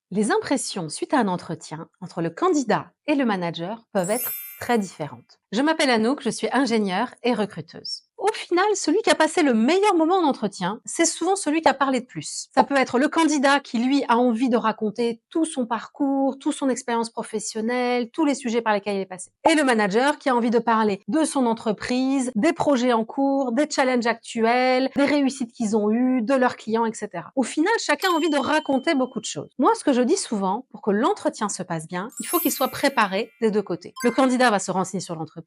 Les impressions suite à un entretien entre le candidat et le manager peuvent être très différentes. Je m'appelle Anouk, je suis ingénieure et recruteuse. Au final, celui qui a passé le meilleur moment en entretien, c'est souvent celui qui a parlé de plus. Ça peut être le candidat qui, lui, a envie de raconter tout son parcours, toute son expérience professionnelle, tous les sujets par lesquels il est passé. Et le manager qui a envie de parler de son entreprise, des projets en cours, des challenges actuels, des réussites qu'ils ont eues, de leurs clients, etc. Au final, chacun a envie de raconter beaucoup de choses. Moi, ce que je dis souvent, pour que l'entretien se passe bien, il faut qu'il soit préparé des deux côtés. Le candidat va se renseigner sur l'entreprise,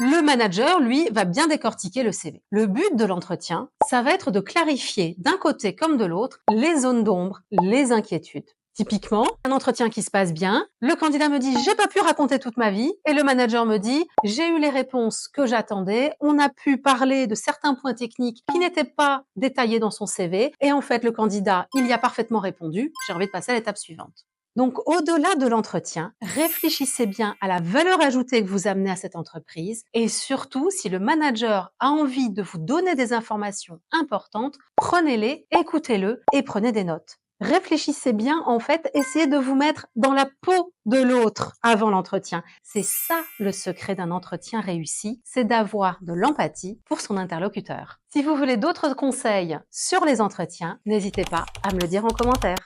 le manager, lui, va bien décortiquer le CV. Le but de l'entretien, ça va être de clarifier d'un côté comme de l'autre les zones d'ombre, les inquiétudes. Typiquement, un entretien qui se passe bien, le candidat me dit j'ai pas pu raconter toute ma vie et le manager me dit j'ai eu les réponses que j'attendais, on a pu parler de certains points techniques qui n'étaient pas détaillés dans son CV et en fait le candidat, il y a parfaitement répondu, j'ai envie de passer à l'étape suivante. Donc, au-delà de l'entretien, réfléchissez bien à la valeur ajoutée que vous amenez à cette entreprise et surtout, si le manager a envie de vous donner des informations importantes, prenez-les, écoutez-le et prenez des notes. Réfléchissez bien, en fait, essayez de vous mettre dans la peau de l'autre avant l'entretien. C'est ça le secret d'un entretien réussi, c'est d'avoir de l'empathie pour son interlocuteur. Si vous voulez d'autres conseils sur les entretiens, n'hésitez pas à me le dire en commentaire.